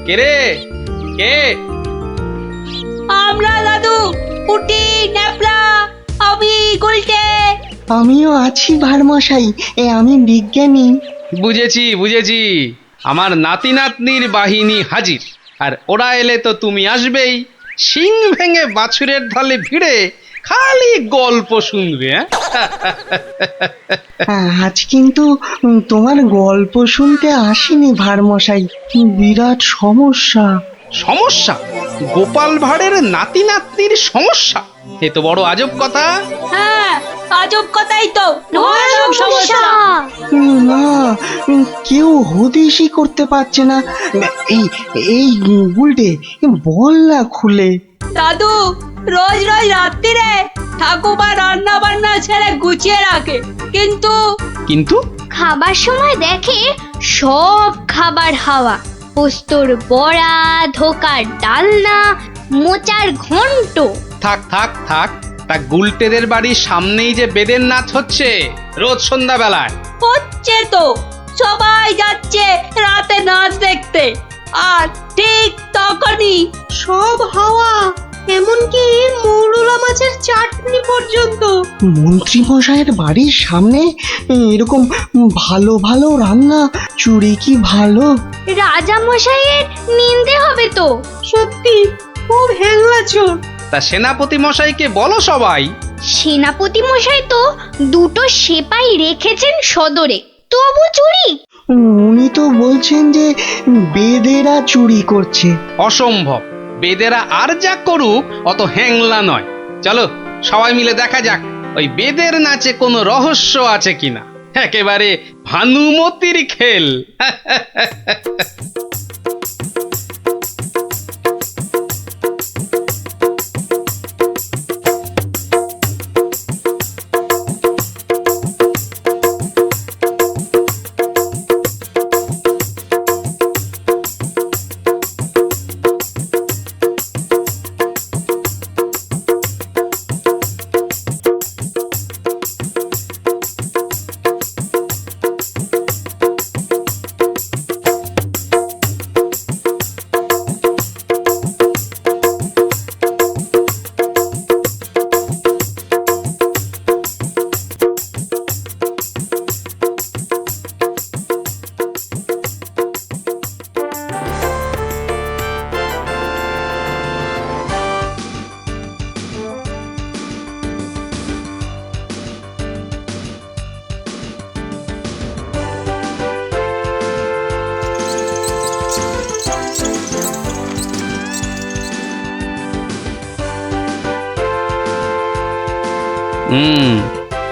কে রে? কে? আমরা দাদু, পুটি, ন্যাপলা, আমি গুলটে। আমিও আছি ভারমশাই, আমি বিজ্ঞানী। বুঝেছি বুঝেছি, আমার নাতি নাতনির বাহিনী হাজির। আর ওরা এলে তো তুমি আসবেই, শিং ভেঙে বাছুরের ঢালে ভিড়ে খালি গল্প শুনবে। আজ কিন্তু তোমার গল্প শুনতে আসিনি ভারমশাই, বিরাট সমস্যা। সমস্যা? গোপাল ভাঁড়ের নাতি নাতনির সমস্যা? এ তো বড় আজব কথা। হ্যাঁ, আজব কথাই তো। সব সমস্যা। না, কেউ হদিশই করতে পারছে না। এই এই গুলটে, বল না খুলে। দাদু রোজ রোজ রাত্রিরে ঠাকুমা রান্না বান্না ছেড়ে গুছিয়ে রাখে, কিন্তু কিন্তু খাবার সময় দেখে সব খাবার হাওয়া, পোস্তর বড়া, ধোকার ডালনা, মোচার ঘন্ট। থাক থাক থাক, তা গুলটেদের বাড়ির সামনেই যে বেদের নাচ হচ্ছে রোজ সন্ধ্যাবেলায়। হচ্ছে তো, সবাই যাচ্ছে রাতে নাচ দেখতে, আর ঠিক তখনই সব হাওয়া, এমনকি মৌরলা মাছের চাটনি পর্যন্ত। মন্ত্রী মশাইয়ের বাড়ির সামনে এরকম ভালো ভালো রান্না, চুরি কি ভালো? রাজা মশাইয়ের নিন্দে হবে তো। সত্যি খুব হ্যাংলা চোর। তা সেনাপতি মশাইকে বলো সবাই। সেনাপতি মশাই তো দুটো সেপাই রেখেছেন সদরে, তবু চুরি। উনি তো বলছেন যে বেদেরা চুরি করছে। অসম্ভব, বেদেরা আর যা করুক অত হ্যাংলা নয়। চলো সবাই মিলে দেখা যাক ওই বেদের নাচে কোনো রহস্য আছে কিনা। একেবারে ভানুমতির খেল।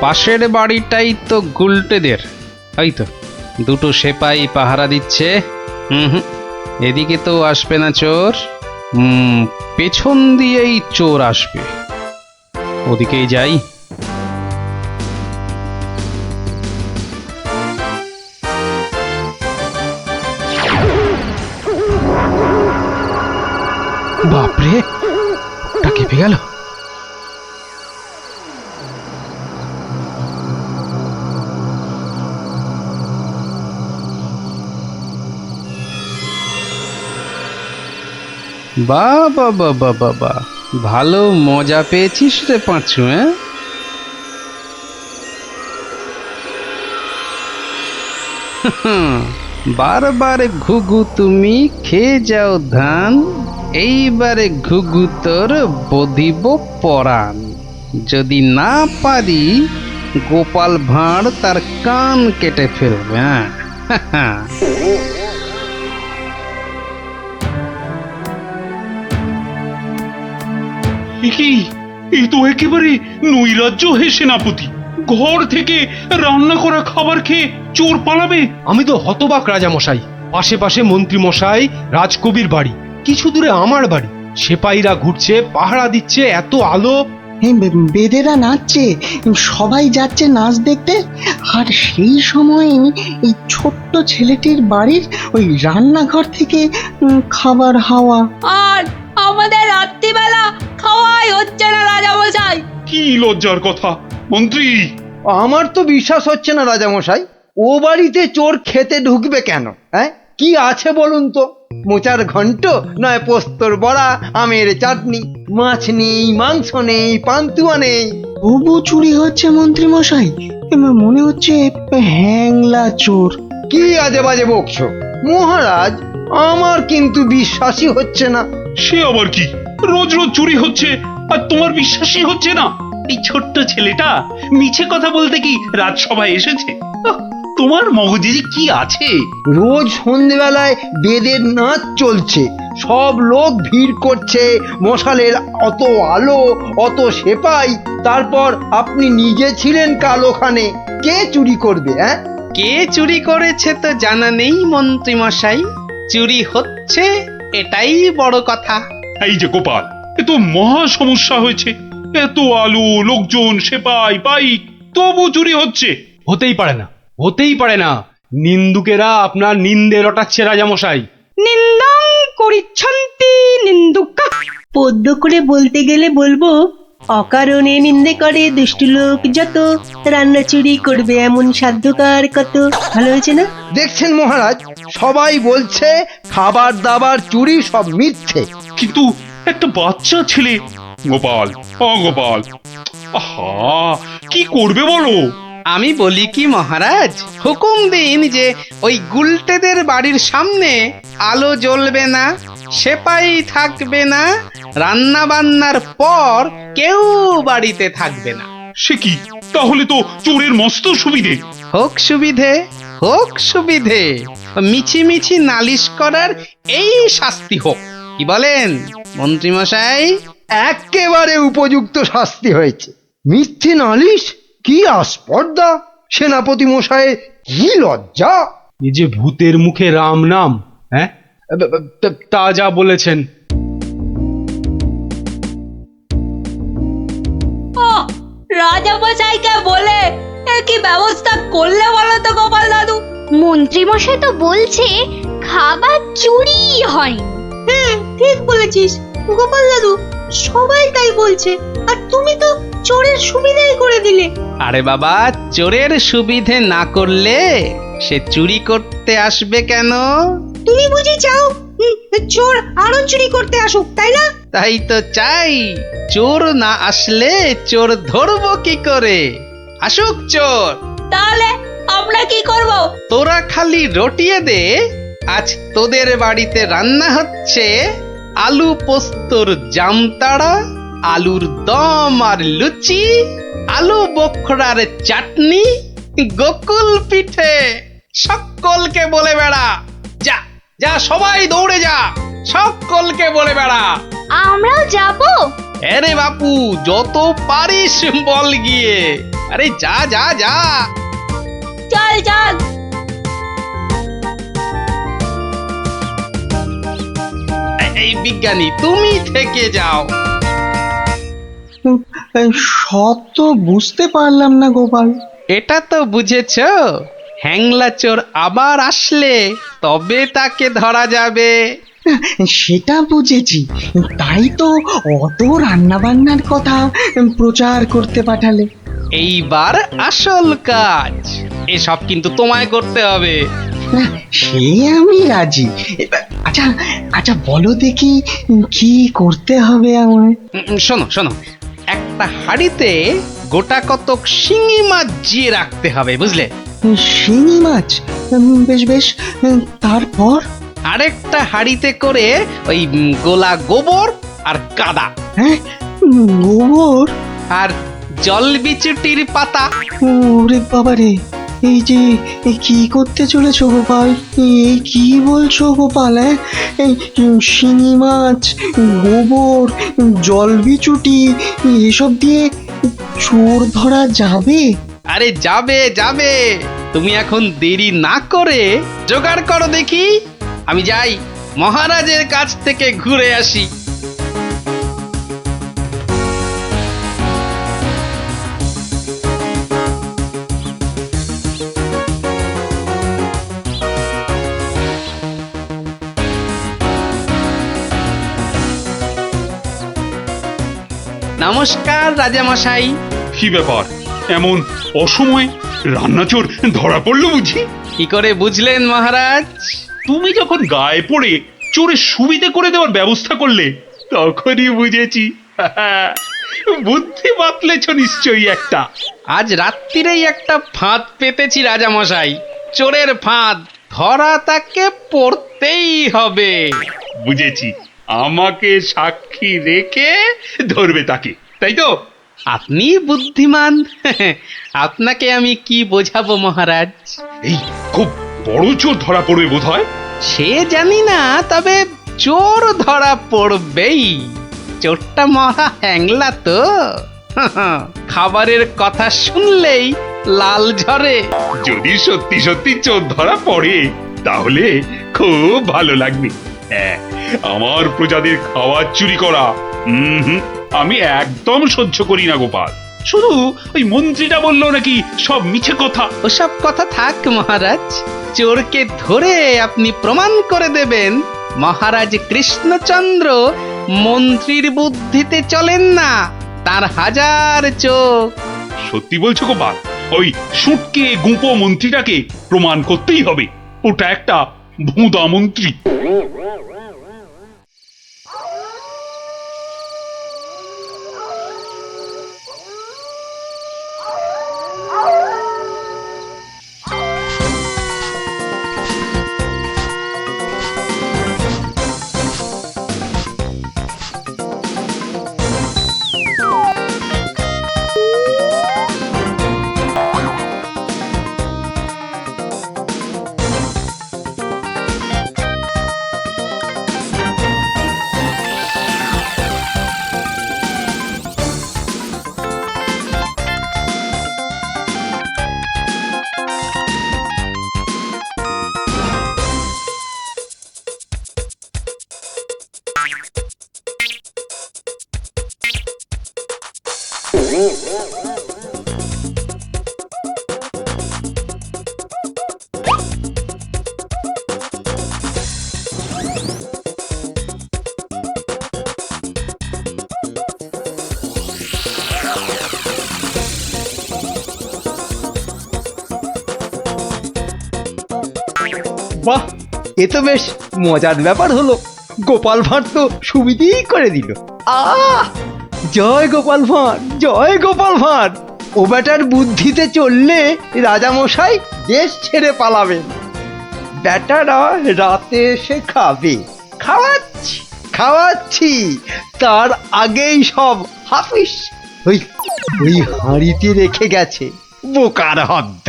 পাশের বাড়িটাই তো গুলটেদের। ওই তো দুটো সেপাই পাহারা দিচ্ছে। হুম, এদিকে তো আসবে না চোর। পেছন দিয়েই চোর আসবে, ওদিকেই যাই। বাপরে, ওটা কেঁপে গেল। বাবা বাবা বাবা, ভালো মজা পেয়েছিস রে পাঁচু। বারবার ঘুঘু তুমি খেয়ে যাও ধান, এইবারে ঘুঘু তোর বধিব পরাণ। যদি না পারি গোপাল ভাঁড় তার কান কেটে ফেলবে। হ্যাঁ, কি, এই তো একেবারে নৈরাজ্য হে সেনাপতি। ঘর থেকে রান্না করা খাবার খেয়ে চোর পালাবে? আমি তো হতবাক রাজামশাই। পাশে পাশে মন্ত্রী মশাই, রাজকবির বাড়ি, কিছু দূরে আমার বাড়ি। সেপাইরা ঘুরছে, পাহারা দিচ্ছে, এত আলো। বেদেরা নাচছে, সবাই যাচ্ছে নাচ দেখতে। আর সেই সময় এই ছোট্ট ছেলেটির বাড়ির ওই রান্নাঘর থেকে খাবার হাওয়া। আর আমাদের রাত্রিবেলা খাওয়াই হচ্ছে না রাজামশাই। কি লজ্জার কথা মন্ত্রী। আমার তো বিশ্বাস হচ্ছে না রাজামশাই, ও বাড়িতে চোর খেতে ঢুকবে কেন? হ্যাঁ, কি আছে বলুন তো? মোচার ঘন্ট নয় পোস্তর বড়া, আমের চাটনি, মাছ নেই, মাংস নেই, পান্তুয়া নেই। তবু চুরি হচ্ছে মন্ত্রী মশাই, মনে হচ্ছে হ্যাংলা চোর। কি আজে বাজে বকছো মহারাজ, আমার কিন্তু বিশ্বাসই হচ্ছে না। সে আবার কি? রোজ রোজ চুরি হচ্ছে আর তোমার বিশ্বাসই হচ্ছে না? এই ছোট্ট ছেলেটা মিছে কথা বলতে কি রাজসভায় এসেছে? আহ, তোমার মগজে যে কি আছে! রোজ সন্ধেবেলায় বেদের নাচ চলছে, সব লোক ভিড় করছে, মশালের অত আলো, অত সেপাই, তারপর আপনি নিজে ছিলেন কাল ওখানে। কে চুরি করবে? হ্যাঁ, কে চুরি করেছে তো জানা নেই মন্ত্রী মশাই, চুরি হচ্ছে এটাই বড় কথা। এই যে গোপাল, এ তো মহা সমস্যা হয়েছে। এত আলো, লোকজন, সেপাই, পাইক, তবু চুরি হচ্ছে। হতেই পারে না, হতেই পারে না। নিন্দুকেরা আপনার নিন্দে রটাচ্ছে রাজামশাই। নিন্দং করিচ্ছন্তি নিন্দুকা। পদ্য করে বলতে গেলে বলবো, অকারণে নিন্দে করে দুষ্টু লোক যত, রান্না চুরি করবে এমন সাধ্যকার কত। ভালো হয়েছে না? দেখছেন মহারাজ, সবাই বলছে খাবার দাবার চুরি সব মিথ্যে। কিন্তু একটা বাচ্চা ছেলে। গোপাল, গোপাল, আহা, কি করবে বলো? আমি বলি কি মহারাজ, হুকুম দিন যে ওই গুলটেদের বাড়ির সামনে আলো জ্বলবে না, সেপাই থাকবে না, রান্না বান্নার পর কেউ বাড়িতে থাকবে না। সে কি? তাহলে তো চোরের মস্ত সুবিধে। হোক সুবিধে, হোক সুবিধে, মিছি মিছি নালিশ করার এই শাস্তি হোক। কি বলেন মন্ত্রী মশাই? একেবারে উপযুক্ত শাস্তি হয়েছে। মিথ্যে নালিশ, কি আস্পর্ধা! সেনাপতি মশাইয়ের কি লজ্জা! এই যে ভূতের মুখে রাম নাম, হ্যাঁ, তা যা বলেছেন। রাজামশাইকে বলে কি ব্যবস্থা করলে বলো তো গোপাল দাদু? মন্ত্রী মশাই তো বলছে খাবার চুরি হয়। হ্যাঁ, ঠিক বলেছিস গোপাল দাদু, সবাই তাই বলছে, আর তুমি তো চোরের সুবিধাই করে দিলে। আরে বাবা, চোরের সুবিধে না করলে সে চুরি করতে আসবে কেন? তুমি বুঝি চাও চোর আরো চুরি করতে আসুক, তাই না? তাই তো চাই। চোর না আসলে চোর ধরবো কি করে? আসুক চোর। তাহলে আমরা কি করব? তোরা খালি রটিয়ে দে, আজ তোদের বাড়িতে রান্না হচ্ছে আলু পোস্তর জামতাড়া, আলুর দম আর লুচি, আলু বোখরার চাটনি, গোকুল পিঠে। সকলকে বলে বেড়া, যা যা, সবাই দৌড়ে যা, সকলকে বলে বেড়া। আমরাও যাবো? আরে বাপু, যত পারিস বল গিয়ে। আরে যা যা যা। চল চল। এই বিজ্ঞানী, তুমি থেকে যাও। সব তো বুঝতে পারলাম না গোপাল। এটা তো বুঝেছ, হ্যাংলা চোর আবার আসলে তবে তাকে ধরা যাবে। সেটা বুঝেছি, তাই তো অত রান্না বান্নার কথা প্রচার করতে পাঠালে। এইবার আসল কাজ, এসব কিন্তু তোমায় করতে হবে। না, সে আমি রাজি। আচ্ছা আচ্ছা, বলো দেখি কি করতে হবে আমায়। শোনো শোনো, একটা হাঁড়িতে গোটা কতক শিঙি মাছ জিয়ে রাখতে হবে, বুঝলে? শিঙি মাছ? বেশ বেশ, তারপর? আরেকটা হাঁড়িতে করে ওই গোলা গোবর আর কাদা হ্যাঁ, গোবর আর জল বিচুটির পাতা। ওরে বাবারে, এই যে কি করতে চলেছো গোপাল? এই কি বলছো গোপাল? এই শিঙি মাছ, গোবর, জলবিচুটি, এসব দিয়ে চোর ধরা যাবে? আরে যাবে যাবে, তুমি এখন দেরি না করে জোগাড় করো দেখি। আমি যাই, মহারাজের কাছ থেকে ঘুরে আসি। নমস্কার রাজামশাই। কি ব্যাপার, এমন অসময়ে রান্নাচোর ধরা পড়লো বুঝি? কি করে বুঝলেন মহারাজ? তুমি যখন গায়ে পড়ে চোরের সুবিধে করে দেওয়ার ব্যবস্থা করলে তখনই বুঝেছি বুদ্ধি বাতলেছ নিশ্চয়ই একটা। আজ রাত্রিরেই একটা ফাঁদ পেতেছি রাজামশাই, চোরের ফাঁদ, ধরা তাকে পড়তেই হবে। বুঝেছি, আমাকে সাক্ষী রেখে ধরবে তাকে, তাই তো? আপনি বুদ্ধিমান, আপনাকে আমি কি বোঝাবো মহারাজ? এই খুব বড় চোর ধরা পড়বে বোধ হয়। সে জানি না, তবে চোর ধরা পড়বেই। চোরটা মহা হ্যাংলা তো, খাবারের কথা শুনলেই লাল ঝরে। যদি সত্যি সত্যি চোর ধরা পড়ে তাহলে খুব ভালো লাগবে। হ্যাঁ, আমার প্রজাদের খাবার চুরি করা আমি একদম সহ্য করি না গোপাল। শুধু ওই মন্ত্রীটা বললো নাকি সব মিছে কথা। ওসব কথা থাক মহারাজ, চোরকে ধরে আপনি প্রমাণ করে দেবেন মহারাজ কৃষ্ণচন্দ্র মন্ত্রীর বুদ্ধিতে চলেন না, তার হাজার চোখ। সত্যি বলছো গোপাল? ওই সুটকে গুঁপো মন্ত্রীটাকে প্রমাণ করতেই হবে ওটা একটা ভুঁদা মন্ত্রী। বাহ, এ তো বেশ মজার ব্যাপার হলো। গোপাল ভাঁড় তো সুবিধেই করে দিল। আহ, জয় গোপাল ভাঁড়, জয় গোপাল ভাঁড়। ও বেটার বুদ্ধিতে চললে রাজামশাই দেশ ছেড়ে পালাবেন। বেটারা রাতে এসে খাবে, খাওয়াচ্ছি খাওয়াচ্ছি, তার আগেই সব হাফিস ওই ওই হাঁড়িতে রেখে গেছে। বোকার হদ্দ,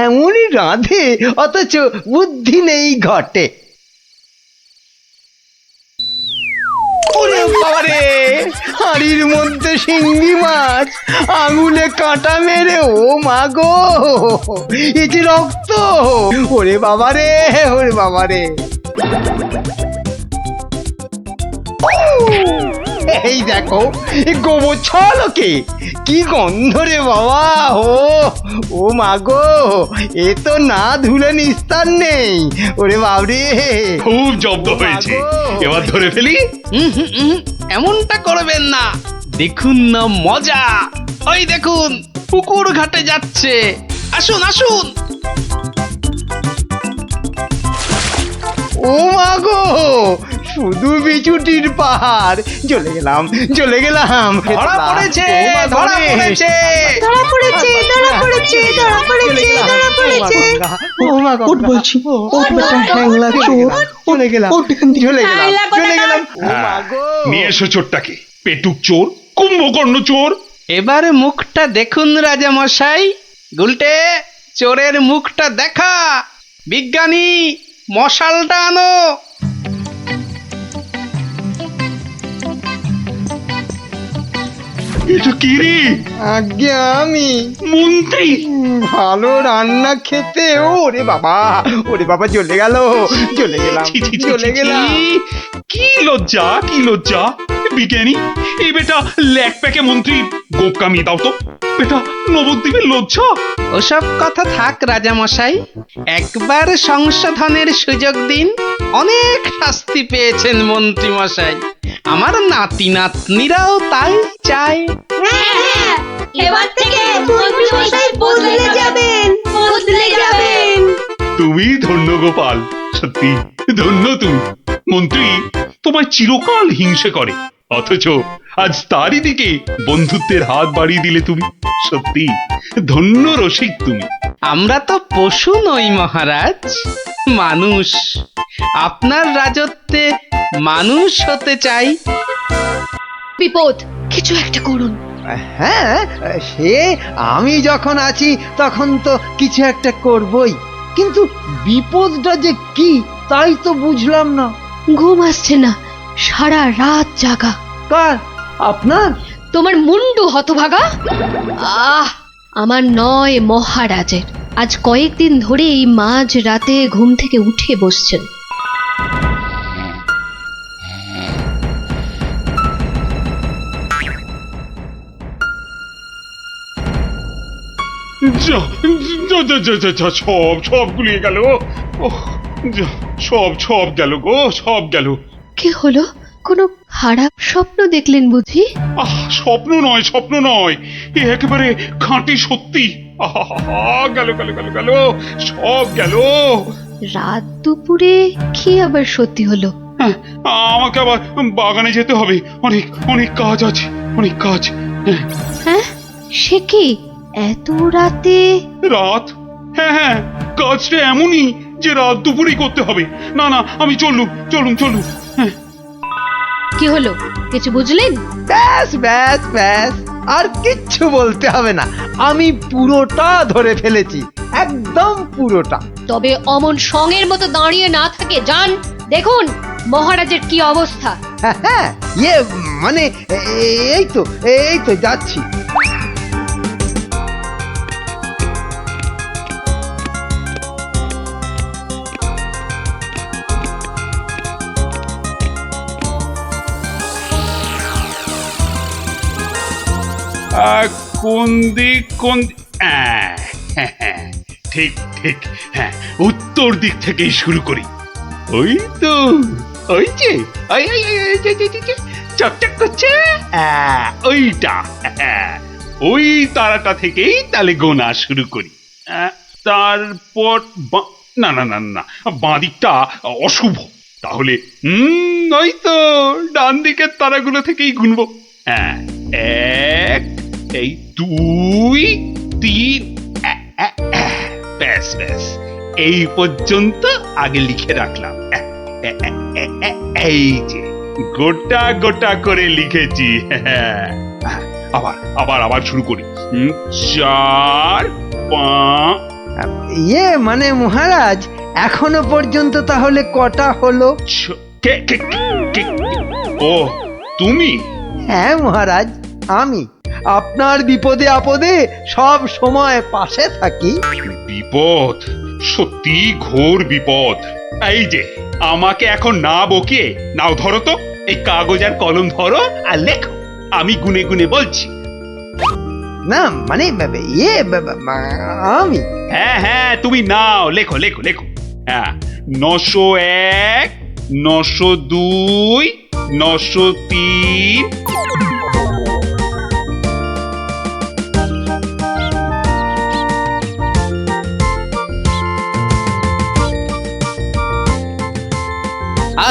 এমনই রাঁধে অথচ বুদ্ধি নেই ঘটে। ওরে বাবারে, হাঁড়ির মধ্যে শিঙ্গি মাছ, আঙুলে কাঁটা মেরে, ও মা গো, এ যে রক্ত! ওরে বাবারে, ওরে বাবারে! এই দেখো, গোবর ছলকে কি গন্ধ রে বাবা! ও মা গো, এ তো না ধুলে নিস্তার নেই। ওরে বাবরে, খুব জব্দ হয়েছে, এবার ধরে ফেলি। এমনটা করবেন না, দেখুন না মজা। ওই দেখুন, পুকুর ঘাটে যাচ্ছে, আসুন আসুন। ও মা গো, শুধু বিচুটির পাহাড়। চলে গেলাম, চলে গেলাম। ধরা পড়েছে, ও মা গো ধরা রে। পড়েছে। ধরা পড়েছে, ধরা পড়েছে, ধরা পড়েছে, ধরা পড়েছে। ও মা গো, ওঠ বলছি, ওঠ বেটা হ্যাংলা চোর, চলে গেলাম, ওঠ এখান থেকে। চলে গেলাম, হ্যাংলা চলে কোথাকার। গেলাম। ও মা গো, নিয়ে এসো চোরটাকে, পেটুক চোর, কুম্ভকর্ণ চোর। এবার মুখটা দেখুন রাজা মশাই। গুলটে, চোরের মুখটা দেখা। বিজ্ঞানী, মশালটা আনো। এটা কি রে? আজ্ঞে আমি মন্ত্রী? ভালো রান্না খেতে। ওরে বাবা, ওরে বাবা, চলে গেল, চলে গেলাম, ছি, ছি, ছি, চলে ছি, গেলাম। কি লজ্জা, কি লজ্জা! বিজ্ঞানী, এই বেটা ল্যাক প্যাকে মন্ত্রী গোপ কামিয়ে দাও তো। বেটা নবদ্বীপের লজ্জা। ওসব কথা থাক রাজা মশাই, একবার সংশোধনের সুযোগ দিন। অনেক শাস্তি পেয়েছেন মন্ত্রী মশাই, আমার নাতি নাতনিরাও তাই চায়। হ্যাঁ, এবার থেকে মন্ত্রী মশাই বদলে যাবেন, বদলে যাবেন। তুমি ধন্য গোপাল, সত্যি ধন্য তুমি। মন্ত্রী তোমায় চিরকাল হিংসে করে, অথচ আজ তারই দিকে বন্ধুত্বের হাত বাড়িয়ে দিলে তুমি। সত্যি ধন্য রসিক তুমি। আমরা তো পশু নই মহারাজ, মানুষ। আপনার রাজত্বে মানুষ হতে চাই। বিপদ, কিছু একটা করুন। হ্যাঁ, সে আমি যখন আছি তখন তো কিছু একটা করবই, কিন্তু বিপদটা যে কি তাই তো বুঝলাম না। ঘুম আসছে না, সারা রাত জাগা। কার? আপনার? তোমার মুন্ডু হতভাগা। আমার নয়, মহারাজের। আজ কয়েকদিন ধরেই মাঝ রাতে ঘুম থেকে উঠে বসছেন। যা, যা, যা, যা, যা, যা, সব গুলিয়ে গেল। ওহ, যা, সব গেল গো, সব গেল। কি হলো? কোনো খারাপ স্বপ্ন দেখলেন বুঝি? স্বপ্ন নয়, এ একেবারে খাঁটি সত্যি। গেল গেল গেল গেল, সব গেল। রাত দুপুরে কি আবার সত্যি হলো? হ্যাঁ, আমাকে আবার বাগানে যেতে হবে, অনেক অনেক কাজ আছে, অনেক কাজ। হ্যাঁ, সে কি এত রাতে? রাত? হ্যাঁ, কাজটা এমনই যে রাত দুপুরেই করতে হবে। না, আমি চলুন। হ্যাঁ। কি হলো, কিছু বুঝলেন? ব্যাস ব্যাস ব্যাস, আর কিচ্ছু বলতে হবে না, আমি পুরোটা ধরে ফেলেছি, একদম পুরোটা। তবে অমন সঙের মতো দাঁড়িয়ে না থাকে যান, দেখুন মহারাজের কি অবস্থা। হ্যাঁ, মানে এই তো যাচ্ছি। কোন দিক ঠিক, হ্যাঁ, উত্তর দিক থেকেই শুরু করি। ওই তো, ওই যে চকচক করছে, ওইটা। ওই তারাটা থেকেই তাহলে গোনা শুরু করি। তারপর না, বাঁ দিকটা অশুভ। তাহলে ওই তো ডান দিকের তারাগুলো থেকেই গুনবো। এক, এই 2, 3, ব্যাস এই পর্যন্ত আগে লিখে রাখলাম। এই যে গোটা করে লিখেছি। আবার শুরু করি। 4, 5। মানে মহারাজ, এখনো পর্যন্ত তাহলে কটা হলো? ও, তুমি? হ্যাঁ মহারাজ, আমি আপনার বিপদে আপদে সব সময় পাশে থাকি। বিপদ? সত্যি ঘোর বিপদ। এই যে আমাকে এখন না বকে নাও, ধরো তো এই কাগজ আর কলম ধরো আর লেখো, আমি গুনে গুনে বলছি। না মানে আমি? হ্যাঁ, তুমি নাও, লেখো। হ্যাঁ, 901, 902, 903।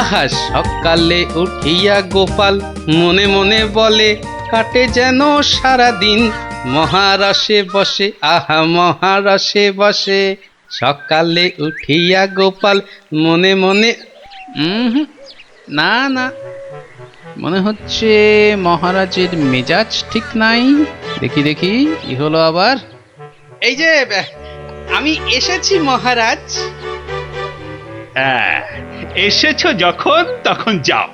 আহা, সকালে উঠিয়া গোপাল মনে মনে বলে, কাটে যেন সারা দিন মহারসে বসে। আহা, মহারসে বসে। সকালে উঠিয়া গোপাল মনে মনে না, মনে হচ্ছে মহারাজের মেজাজ ঠিক নাই। দেখি কি হলো আবার। এই যে আমি এসেছি মহারাজ। এসেছো যখন তখন যাও,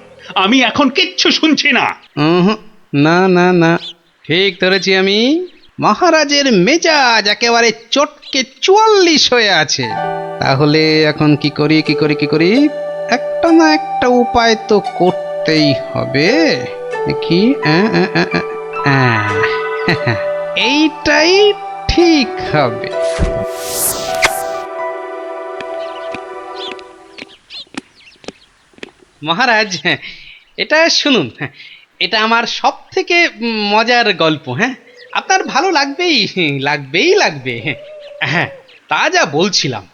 আমি এখন কিচ্ছু শুনছি না। না, ঠিক ধরেছি আমি। মহারাজের মেজাজ একেবারে চটকে 44 হয়ে আছে। তাহলে এখন কি করি? একটা না একটা উপায় তো করতেই হবে। কি এইটাই ঠিক হবে। মহারাজ, এটা শুনুন। এটা আমার সব থেকে মজার গল্প। হ্যাঁ, আপনার ভালো লাগবে। হ্যাঁ, তা যা বলছিলাম,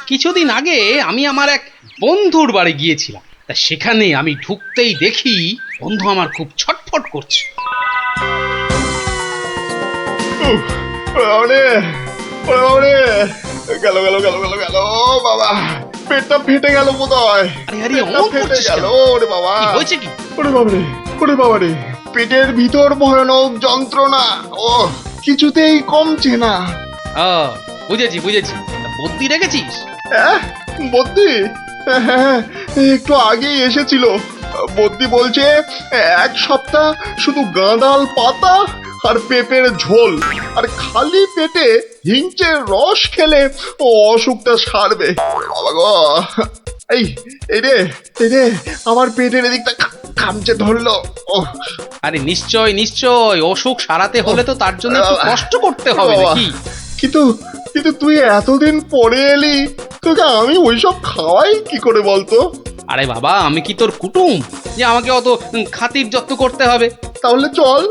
কিছুদিন আগে আমি আমার এক বন্ধুর বাড়ি গিয়েছিলাম। তা সেখানে আমি ঢুকতেই দেখি বন্ধু আমার খুব ছটফট করছে। ওরে ওরে গেল গেল গেল গেল গেল বাবা, পেটটা ফেটে গেল বোধহয়। আরে আরে পেটটা অমন ফেটে করছিস গেল কেন? ওরে বাবা। কি হয়েছে কি? ওরে বাবারে, ওরে বাবারে, পেটের ভিতর ভয়ানক যন্ত্রণা। ও কিছুতেই কমছে না। ও বুঝেছি বুঝেছি, তা বুদ্ধি রেখেছিস? বদ্যি হ্যাঁ, একটু আগেই এসেছিল। বদ্যি বলছে 1 সপ্তাহ শুধু গাঁদাল পাতা আর পেঁপের ঝোল আর খালি পেটে হিংচের রস খেলে ও অসুখটা সারবে। বাবা গো, এই এই রে এই রে, আমার পেটের এদিকটা খামচে ধরলো। ও আরে নিশ্চয় নিশ্চয়, অসুখ সারাতে হলে তো তার জন্য একটু কষ্ট করতে হবে নাকি? কিন্তু কিন্তু তুই এতদিন পরে এলি, তোকে আমি ওইসব খাওয়াই কি করে বলতো? আরে বাবা, আমি কি তোর কুটুম যে আমাকে অত খাতির যত্ন করতে হবে? তাহলে চল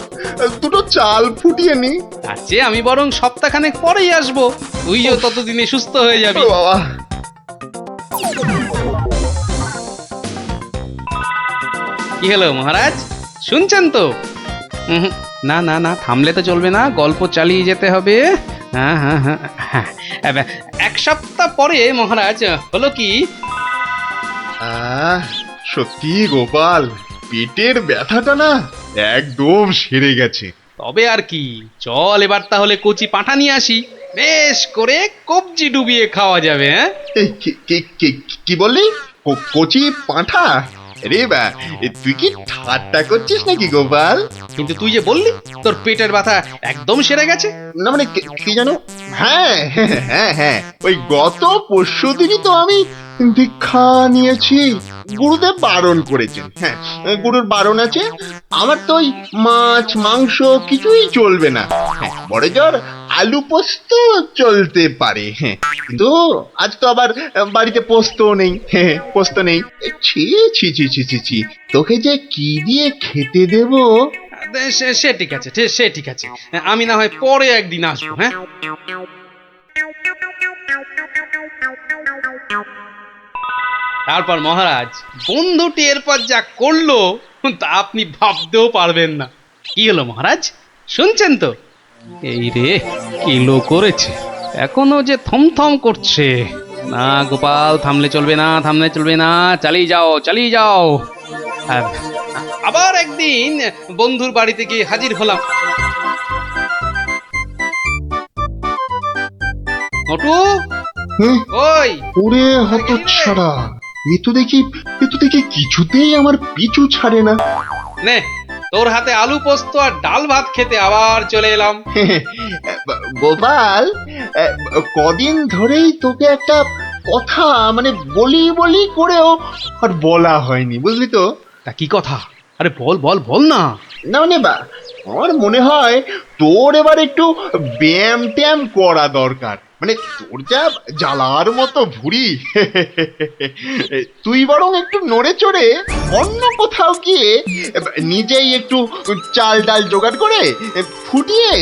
দুটো চাল ফুটিয়ে নি। তার চেয়ে আমি বরং সপ্তাহখানেক পরেই আসবো, তুইও ততদিনে সুস্থ হয়ে যাবি। ও বাবা, কি হলো মহারাজ, শুনছেন তো? উহুম, না না না, থামলে তো চলবে না, গল্প চালিয়ে যেতে হবে। হ্যাঁ হ্যাঁ হ্যাঁ হ্যাঁ, 1 সপ্তাহ পরে মহারাজ হলো কি, সত্যি গোপাল, পেটের ব্যথাটা না একদম সেরে গেছে। তবে আর কি, চল এবার তাহলে কচি পাঁঠা নিয়ে আসি, বেশ করে কবজি ডুবিয়ে খাওয়া যাবে। হ্যাঁ এই, কি বললি? কচি পাঁঠা? রে বা, তুই কি ঠাট্টা করছিস নাকি গোপাল? কিন্তু তুই যে বললি তোর পেটের ব্যথা একদম সেরে গেছে। না মানে কি জানো, হ্যাঁ হ্যাঁ হ্যাঁ, ওই গত পরশুদিনই তো আমি দীক্ষা নিয়েছি। গুরুদেব বারণ করেছেন, হ্যাঁ গুরুর বারণ আছে। আমার তো ওই মাছ মাংস কিছুই চলবে না, হ্যাঁ বড় জোর আলু পোস্ত চলতে পারে। হ্যাঁ কিন্তু আজ তো আবার বাড়িতে পোস্ত নেই, হ্যাঁ পোস্ত নেই। ছি ছি ছি ছি ছি ছি, তোকে যে কি দিয়ে খেতে দেবো? সে ঠিক আছে, সে ঠিক আছে, আমি না হয় পরে একদিন আসবো। হ্যাঁ তারপর মহারাজ, বন্ধুটি এরপর যা করলো তা আপনি ভাবতেও পারবেন না। কি হলো মহারাজ, শুনছেন তো? এই রে, কিলো করেছে, এখনো যে থমথম করছে। না গোপাল, থামলে চলবে না, থামলে চলবে না, চালিয়ে যাও চালিয়ে যাও। আর আবার একদিন বন্ধুর বাড়িতে গিয়ে হাজির হলাম। নটু, হুম, ওই ওরে হতচ্ছাড়া, এ তো দেখি কিছুতেই আমার পিছু ছাড়ে না। নে, তোর হাতে আলু পোস্ত আর ডাল ভাত খেতে আবার চলে এলাম। গোপাল, কদিন ধরেই তোকে একটা কথা মানে বলি বলি করেও আর বলা হয়নি, বুঝলি তো? তা কি কথা? আরে বল বল বল না। না মানে বা, আমার মনে হয় তোর এবার একটু ব্যায়াম ট্যায়াম করা দরকার। মানে তোর যা জ্বালার মতো ভুঁড়ি, তুই বরং একটু নড়ে চড়ে অন্য কোথাও গিয়ে নিজেই একটু চাল ডাল জোগাড় করে ফুটিয়ে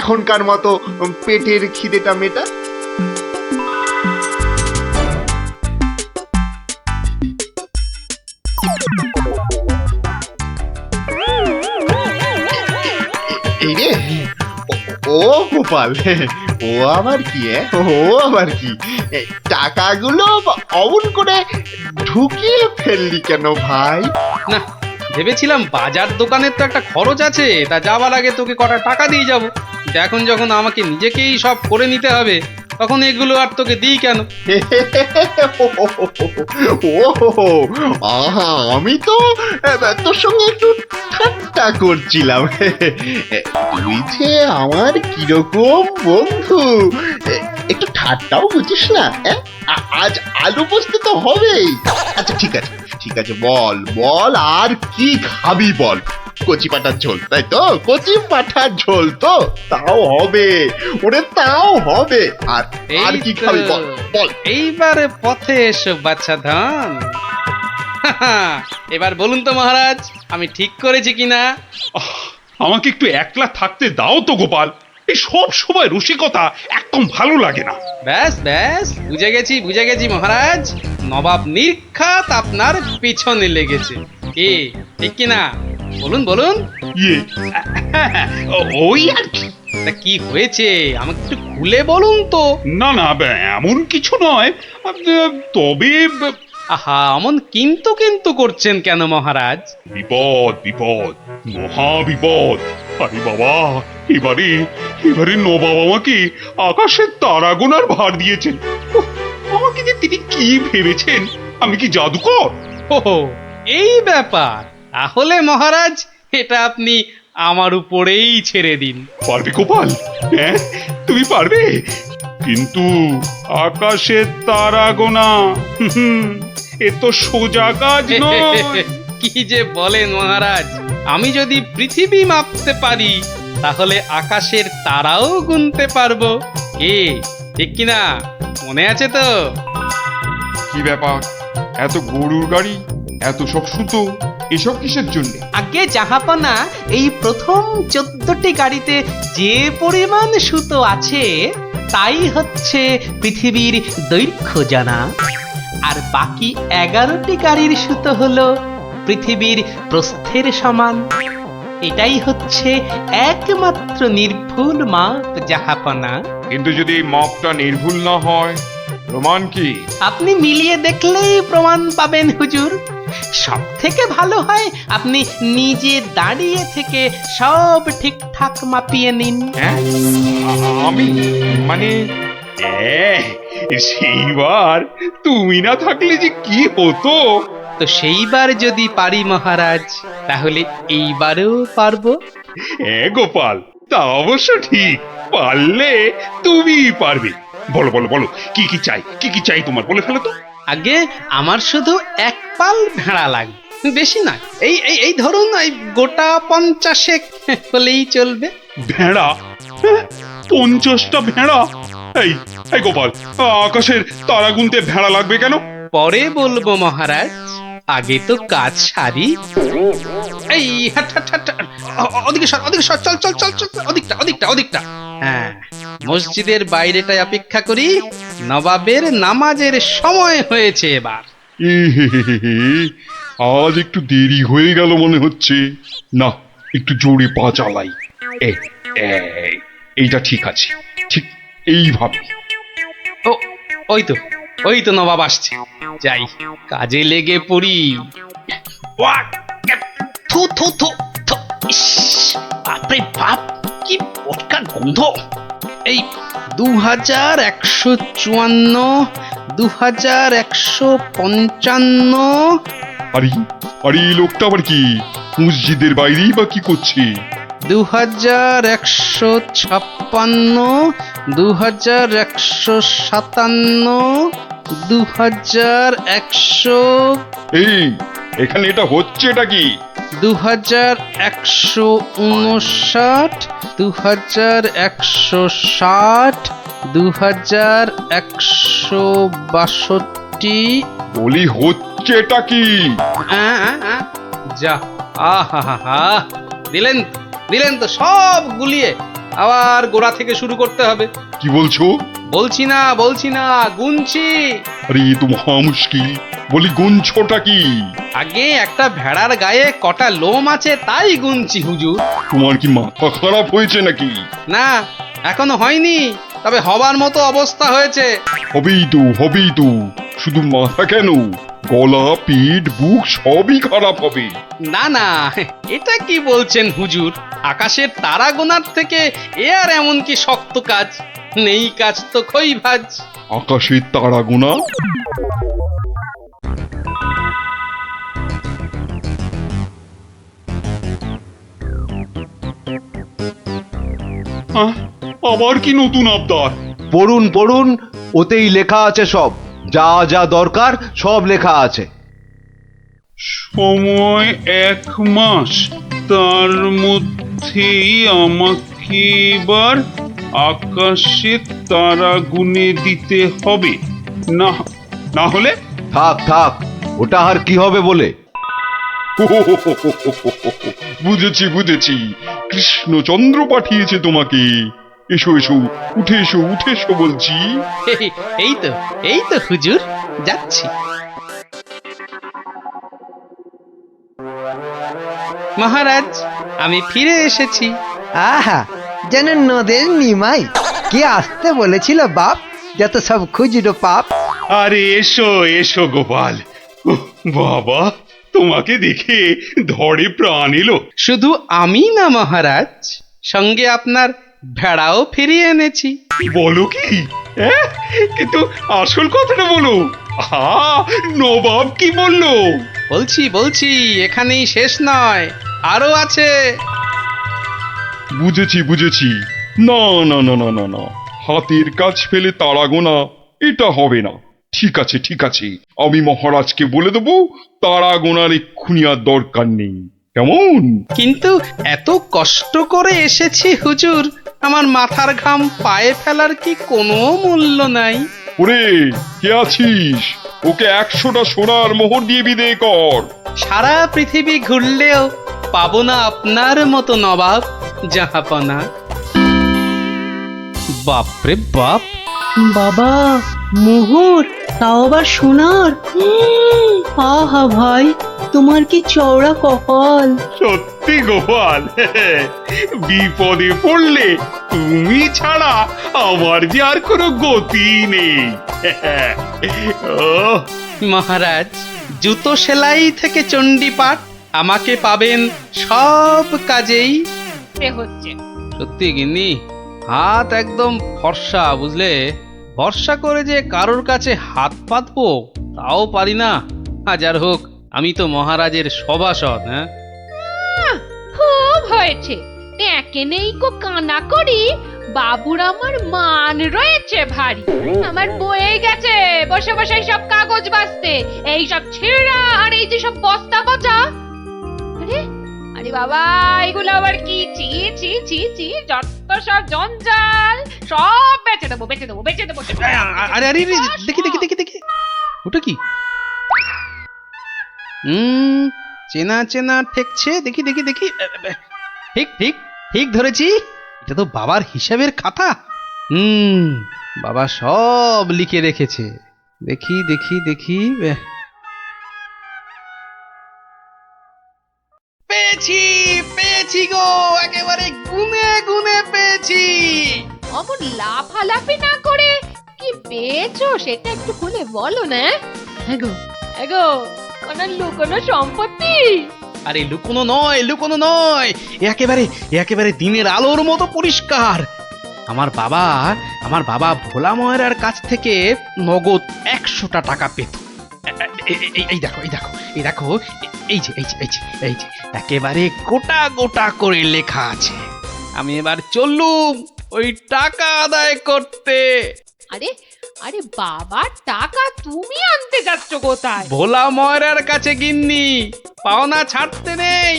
এখনকার মতো পেটের খিদেটা মেটা। এই রে, ও গোপাল, ও আবার কি? ও আবার কি? টাকাগুলো অমন করে ঢুকিয়ে ফেললি কেন ভাই? না, ভেবেছিলাম বাজার দোকানের তো একটা খরচ আছে, তা যাবার আগে তোকে কটা টাকা দিয়ে যাব। এখন যখন আমাকে নিজেকেই সব করে নিতে হবে, তখন এগুলো আর তোকে দিই কেন? ও আহা, আমি তো তোর সঙ্গে একটু ঠাট্টা করছিলাম। তুই যে আমার কিরকম বন্ধু, একটু ঠাট্টাও বুঝিস না? আজ আলু পোস্ত তো হবেই। আচ্ছা ঠিক আছে, বল বল, আর কি খাবি বল? কচি পাঠার ঝোল, তাই তো? কচি পাঠার ঝোল তো, তাও হবে ওরে, তাও হবে। আর আর কি খাবি বল বল। এইবারে পথে এসো বাচ্চা ধন। এবার বলুন তো মহারাজ, আমি ঠিক করেছি কিনা? আমাকে একটু একলা থাকতে দাও তো গোপাল, এই সব সময় রসিকতা একদম ভালো লাগে না। ব্যাস ব্যাস, বুঝে গেছি মহারাজ, নবাব নির্ঘাত আপনার পেছনে লেগেছে। এ ঠিক কিনা? বলুন বলুন। ইয়ে ওই আর কি। তা কি হয়েছে আমাকে একটু খুলে বলুন তো। না না, এমন কিছু নয়। তবে আহা, অমন কিন্তু কিন্তু করছেন কেন মহারাজ? বিপদ বিপদ, মহা বিপদ। আরে বাবা, এবারে এবারে নবাব আমাকে আকাশের তারা গোনার ভার দিয়েছেন। উফ, আমাকে যে তিনি কি ভেবেছেন? আমি কি জাদুকর? ও এই ব্যাপার। তাহলে মহারাজ এটা আপনি আমার উপরেই ছেড়ে দিন। পারবে গোপাল? হ্যাঁ, তুমি পারবে? কিন্তু আকাশের তারা গোনা এ তো সোজা কাজ নয়। কি যে বলেন মহারাজ, আমি যদি পৃথিবী মাপতে পারি তাহলে আকাশের তারাও গুনতে পারবো। কি ঠিক কিনা? মনে আছে তো? কি ব্যাপার, এত গরুর গাড়ি, এত সব সুতো, এসব কিসের জন্য? আগে জাহাপনা, এই প্রথম 14টি গাড়িতে যে পরিমাণ সুতো আছে তাই হচ্ছে পৃথিবীর দৈর্ঘ্য জানা, আর বাকি 11টি গাড়ির সুতো হলো পৃথিবীর প্রস্থের সমান। এটাই হচ্ছে একমাত্র নির্ভুল মাপ জাহাপনা। কিন্তু যদি এই মাপটা নির্ভুল না হয়, প্রমাণ কি? আপনি মিলিয়ে দেখলেই প্রমাণ পাবেন হুজুর। সব থেকে ভালো হয় আপনি নিজে দাঁড়িয়ে থেকে সব ঠিকঠাক মাপিয়ে নিন। হ্যাঁ, আমি মানে সেইবার তুমি না থাকলে যে কি হতো। তো সেইবার যদি পারি মহারাজ, তাহলে এইবারেও পারবো। হ্যাঁ গোপাল, তা অবশ্য ঠিক। পারলে তুমি পারবে। বলো বলো বলো, কি কি চাই, কি কি চাই তোমার, বলে ফেলো তো। আগে আমার শুধু এক পাল ভেড়া লাগবে, বেশি না। এই এই এই ধরুন এই গোটা 50 হলেই চলবে। ভেড়া? 50টা ভেড়া? এই এই গোপাল, আকাশের তারা গুনতে ভেড়া লাগবে কেন? পরে বলবো মহারাজ, আগে তো কাজ সারি। এই হাট হাট হাট, ওদিকে সর, ওদিকে সর, চল চল চল চল, ওদিকটা ওদিকটা ওদিকটা। হ্যাঁ, মসজিদের বাইরেটায় অপেক্ষা করি, নবাবের নামাজের সময় হয়েছে এবার। আজ একটু দেরি হয়ে গেল মনে হচ্ছে। না, একটু জোরে পা চালাই। এইটা ঠিক আছে, ঠিক এইভাবে। ও ওই তো, ওই তো নবাব আসছে। যাই, কাজে লেগে পড়ি। ওয়াক! থু থু থু থু, ইস, বাপরে বাপ, কি পটকার গন্ধ। এই 2154, 2155। আরে আরে, এই লোকটা আবার কি মসজিদের বাইরেই বা কি করছে? 2156, 2157, 2100। এই এখানে এটা হচ্ছে, এটা কি? 2159, 2160, 2162। বলি হচ্ছে এটা কি? যা, আহা, দিলেন দিলেন তো সব গুলিয়ে। আবার গোড়া থেকে শুরু করতে হবে। কি বলছো? বলছি না, গুনছি। আরে এ তো মহা মুশকিল। বলি গুনছোটা কি? আগে একটা ভেড়ার গায়ে কটা লোম আছে তাই গুনছি হুজুর। তোমার কি মাথা খারাপ হয়েছে নাকি? না, এখনো হয়নি, তবে হবার মতো অবস্থা হয়েছে। হবেই তো। শুধু মাথা কেন, গলা, পিঠ, বুক সবই খারাপ হবে। না না, এটা কি বলছেন হুজুর? আকাশের তারা গোনার থেকে এ আর এমন কি শক্ত কাজ? নেই কাজ তো খই ভাজ। আকাশের তারা গোনা? আবার কি নতুন আবদার? পড়ুন পড়ুন, ওতেই লেখা আছে সব, যা যা দরকার সব লেখা আছে। সময় 1 মাস, তার মধ্যেই আমাকে এবার আকাশে তারা গুনে দিতে হবে। না না হলে? থাক থাক, ওটা আর কি হবে বলে। বুঝেছি, কৃষ্ণচন্দ্র পাঠিয়েছে তোমাকে। এসো এসো, উঠে এসো উঠে এসো বলছি। এই তো হুজুর, যাচ্ছি। মহারাজ, আমি ফিরে এসেছি। আহা, যেন নদের নিমাই। কে আসতে বলেছিল বাপ? যত সব খুচরো পাপ। আরে এসো এসো গোপাল। উহ, বাবা, তোমাকে দেখে ধরে প্রাণ এলো। শুধু আমি না মহারাজ, সঙ্গে আপনার ভেড়াও ফিরিয়ে এনেছি। বলো কি? হ্যাঁ? কিন্তু আসল কথাটা বলো। নবাব কি বললো? বলছি, এখানেই শেষ নয়, আরো আছে। বুঝেছি। না না না না না না, হাতের কাজ ফেলে তারা গোনা এটা হবে না। ঠিক আছে, আমি মহারাজকে বলে দেবো তারা গোনার এক্ষুনি আর দরকার নেই, কেমন? কিন্তু এত কষ্ট করে এসেছি হুজুর, আমার মাথার ঘাম পায়ে ফেলার কি কোনো মূল্য নাই? ওরে, কে আছিস? ওকে 100টা সোনার মোহর দিয়ে বিদেয় কর। সারা পৃথিবী ঘুরলেও পাবো না আপনার মতো নবাব জাহাপনা। বাপরে বাপ! বাবা, মোহর, তাও আবার সোনার। আহা ভাই, তোমার কি চওড়া কপাল। সত্যি গোপাল, বিপদে পড়লে তুমি ছাড়া আমার যে আর কোনো গতি নেই। ওহ, মহারাজ, জুতো সেলাই থেকে চণ্ডীপাঠ আমাকে পাবেন সব কাজেই। হচ্ছে সত্যি গিন্নি, হাত একদম ফর্সা, বুঝলে? ভরসা করে যে কারোর কাছে হাত পাতবো তাও পারি না। হাজার হোক, আমি তো মহারাজের সভাসদ। হ্যাঁ, খুব হয়েছে। একে নেই কো কানা করি, বাবুর আমার মান রয়েছে ভারী। আমার বয়ে গেছে বসে বসে সব কাগজ বাঁচতে, এই সব ছেঁড়া আর এই যে সব বস্তা পচা। আরে আরে বাবা, এগুলো আবার কি? চি যত সব জঞ্জাল, সব বেচে দেবো। আরে দেখি ওটা কি? চেনা ঠেকছে। দেখি ঠিক ধরেছি, এটা তো বাবার হিসাবের খাতা। বাবা সব লিখে রেখেছে। দেখি পেয়েছি গো, একেবারে গুনে পেয়েছি। অমন লাফালাফি না করে কি পেয়েছো সেটা একটু খুলে বলো না। এগো কোনো সম্পত্তি? আরে লুকোনো নয়, একেবারে দিনের আলোর মতো পরিষ্কার। আমার বাবা ভোলা ময়রার কাছ থেকে নগদ 100টা টাকা পেত। এই দেখো, এই যে একেবারে গোটা করে লেখা আছে। আমি এবার চললুম ওই টাকা আদায় করতে। আরে বাবা, টাকা তুমি আনতে যাচ্ছ কোথায়? ভোলা ময়রার কাছে গিন্নি। পাওনা ছাড়তে নেই,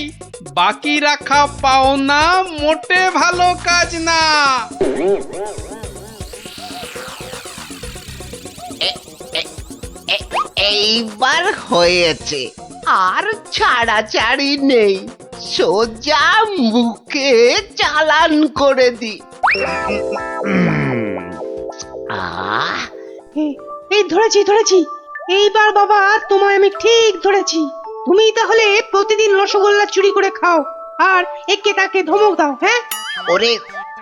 বাকি রাখা পাওনা মোটে ভালো কাজ না। এইবার হয়েছে, আর ছাড়াছাড়ি নেই, সোজা মুখে চালান করে দি। এই ধরেছি। এইবার বাবা, তোমায় আমি ঠিক ধরেছি। তুমি তাহলে প্রতিদিন রসগোল্লা চুরি করে খাও আর একে তাকে ধমক দাও। হ্যাঁ,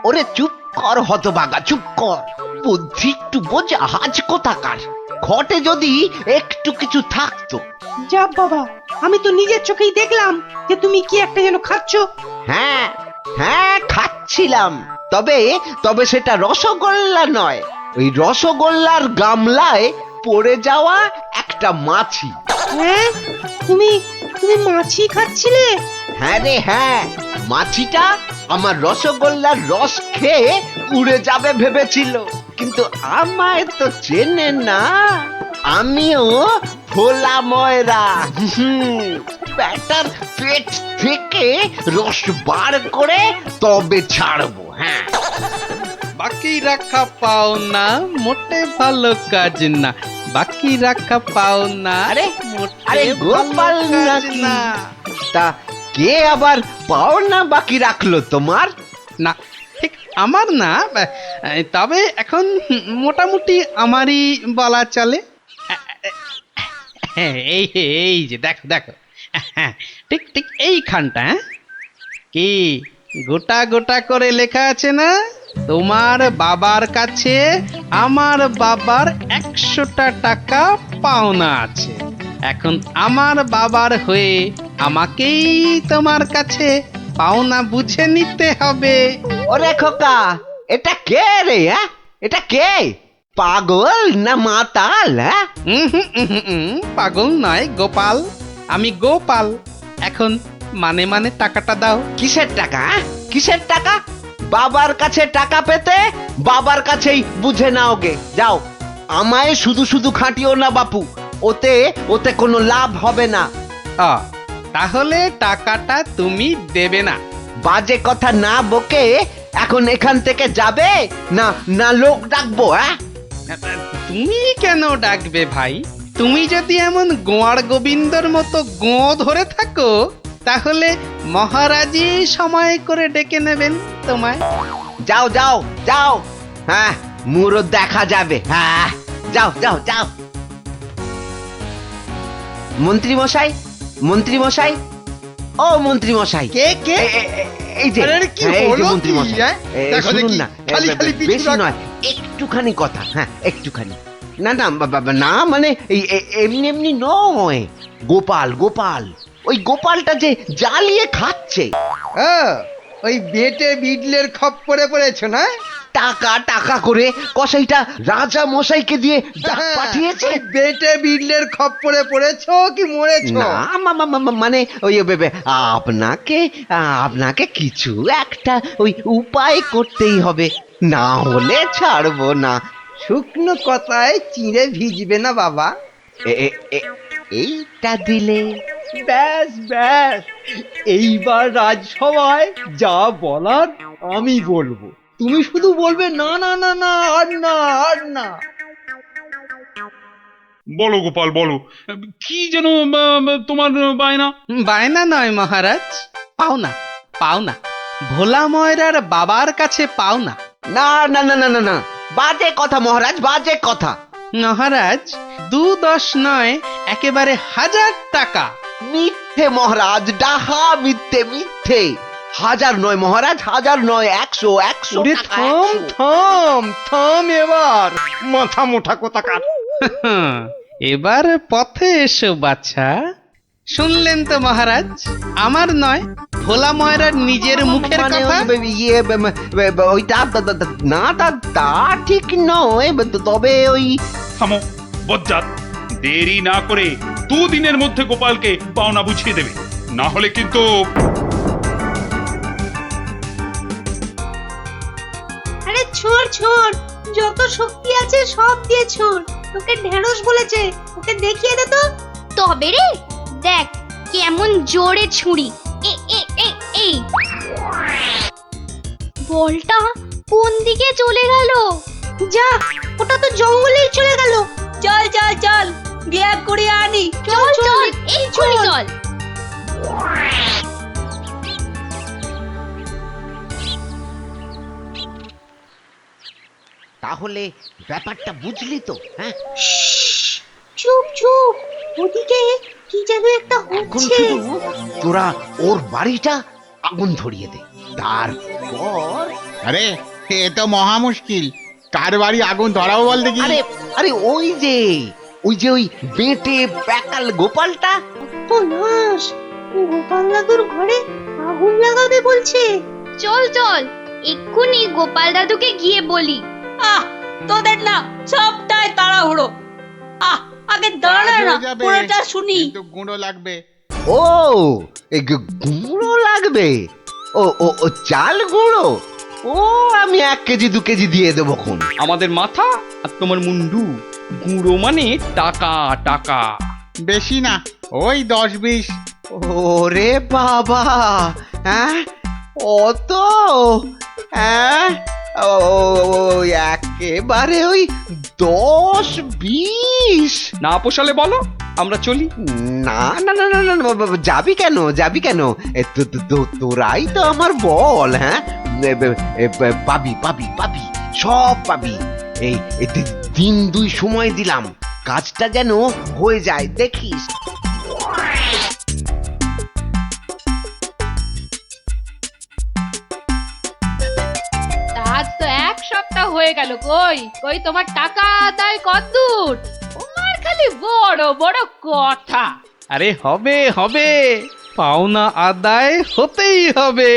ওরে চুপ কর হতভাগা, চুপ কর। বুদ্ধি একটু বোঝ, আজ কোথাকার। ঘটে যদি একটু কিছু থাকতো। যা বাবা, আমি তো নিজের চোখেই দেখলাম যে তুমি কি একটা যেন খাচ্ছ। হ্যাঁ খাচ্ছিলাম, তবে সেটা রসগোল্লা নয়, ওই রসগোল্লার গামলায় পড়ে যাওয়া একটা মাছি। হ্যাঁ, তুমি মাছি খাচ্ছিলে? হ্যাঁ রে হ্যাঁ, মাছিটা আমার রসগোল্লার রস খেয়ে উড়ে যাবে ভেবেছিল, কিন্তু আমায় তো চেনে না। আমিও ভোলা ময়রা। ব্যাটার পেট থেকে রস বার করে তবে ছাড়বো। হ্যাঁ, বাকি রাখা পাওনা মোটে ভালো কাজ না। বাকি রাখা পাওনা আরে গোপাল নাকি? তা কে আবার পাওনা বাকি রাখলো তোমার? না ঠিক আমার না, তবে এখন মোটামুটি আমারই বলা চলে। এই এই যে দেখো দেখো, ঠিক ঠিক এইখানটা। কি গোটা গোটা করে লেখা আছে না, তোমার বাবার কাছে আমার বাবার 100টা টাকা পাওনা আছে। এখন আমার বাবার হয়ে আমাকেই তোমার কাছে পাওনা বুঝে নিতে হবে। ওরে খোকা, এটা কে রে? হ্যাঁ, এটা কে? পাগল না মাতাল? হ্যাঁ, পাগল নয় গোপাল, আমি গোপাল। এখন মানে মানে টাকাটা দাও। কিসের টাকা? কিসের টাকা? বাবার কাছে টাকা পেতে বাবার কাছেই বুঝে নাও গে। যাও, আমায় শুধু শুধু খাটিও না বাপু, ওতে ওতে কোনো লাভ হবে না। তাহলে টাকাটা তুমি দেবে না? বাজে কথা না বকে এখন এখান থেকে যাবে না না লোক ডাকবো? হ্যাঁ, তুমি কেন ডাকবে ভাই? তুমি যদি এমন গোয়ার গোবিন্দর মতো গো ধরে থাকো, তাহলে মহারাজই সময় করে ডেকে নেবেন তোমায়। যাও যাও যাও, হ্যাঁ মুরো দেখা যাবে। হ্যাঁ, যাও যাও যাও। মন্ত্রী মশাই, মন্ত্রী মশাই, ও মন্ত্রী মশাই। কে কে? এই যে কি এই যে হলো মন্ত্রী কি, মশাই, হ্যাঁ? দেখো শুনুন দেখি, না, খালি খালি পিছু বেশি রাখ। নয়, একটুখানি কথা। হ্যাঁ, একটুখানি। না না না, মানে এই এমনি এমনি নয়। গোপাল গোপাল, ওই গোপালটা যে জ্বালিয়ে খাচ্ছে। ওই বেটে বিডলের খপ্পরে পড়েছো না? টাকা টাকা করে কসাইটা রাজা মশাইকে দিয়ে ডাক পাঠিয়েছে। ওই বেটে বিডলের খপ্পরে পড়েছো কি মরেছো? না মানে ওই আপনাকে আপনাকে কিছু একটা ওই উপায় করতেই হবে, না হলে ছাড়বো না। শুকনো কথায় চিঁড়ে ভিজবে না বাবা। এইটা দিলে ব্যাস ব্যাস, এইবার রাজসভায় যা বলার আমি বলবো, তুমি শুধু বলবে না না না না, আর না আর না। বলো গোপাল বলো, কি যেন তোমার বায়না? বায়না নয় মহারাজ, পাওনা পাওনা। ভোলা ময়রার বাবার কাছে পাওনা। না না না না না না, বাজে কথা মহারাজ, বাজে কথা। মহারাজ 2-10 নয়, একেবারে 1000 টাকা। মিথ্যে মহারাজ, ডাহা মিথ্যে মিথ্যে। 1000 নয় মহারাজ, 1000 নয়, 100 ওরে টাকা, থাম 100। থাম থাম, এবার মাথা মোটা কোথাকার। এবার পথে এসো বাছা। শুনলেন তো মহারাজ, আমার নয়, ভোলা ময়রার নিজের মুখের মানে কথা। ওইটা না, তা ঠিক নয়, তবে ওই থামো বজ্জাত, দেরি না করে 2 দিনের মধ্যে গোপালকে পাওনা বুঝিয়ে দেবে, না হলে কিন্তু। আরে ছোড় ছোড়, যত শক্তি আছে সব দিয়ে ছোড়। তোকে ঢেঁড়স বলেছে, ওকে দেখিয়ে দে তো। তবে রে, দেখ কেমন জোরে ছুরি। এই বলটা কোন দিকে চলে গেল? যা, ওটা তো জঙ্গলেই চলে গেল। চল চল চল, ব্যাগ করে আনি। চল চল, এই ছুরি চল। তাহলে ব্যাপারটা বুঝলি তো? হ্যাঁ, চুপ চুপ, ওদিকে কি যেন একটা এখন হচ্ছে। শুধু তোরা ওর বাড়িটা আগুন ধরিয়ে দে, তারপর। আরে এ তো মহা মুশকিল, কার বাড়ি আগুন ধরাবো বল দেখি। আরে আরে ওই যে ওই বেটে প্যাকাল গোপালটা। তো নাশ, গোপাল দাদুর ঘরে আগুন লাগাবে বলছে। চল চল, এক্ষুনি গোপাল দাদুকে গিয়ে বলি। তোদের না সবটাই তাড়াহুড়ো। আগে দাঁড়া না, পুরোটা শুনি। কিন্তু গুঁড়ো লাগবে। ও, এই গুঁড়ো লাগবে? ও ও ও চাল গুঁড়ো? ও, আমি 1 কেজি 2 কেজি দিয়ে দেবো খন। আমাদের মাথা আর তোমার মুন্ডু, গুঁড়ো মানে টাকা টাকা। বেশি না, ওই 10-20। ওরে বাবা, হ্যাঁ অত? হ্যাঁ, একেবারে ওই 10-20। না পোষালে বলো, আমরা চলি। না না না না না, যাবি কেন, যাবি কেন? তোরাই তো আমার বল। হ্যাঁ, পাবি পাবি পাবি সব পাবি। এই দিন দুই সময় দিলাম, কাজটা যেন হয়ে যায় দেখিস। আজ তো এক সপ্তাহ হয়ে গেল, কই কই তোমার টাকা আদায় কতদূর? তোমার খালি বড় বড় কথা। আরে হবে হবে, পাওনা আদায় হতেই হবে।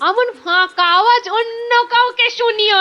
এমন ফাঁকা আওয়াজ অন্য কাউকে শুনিও।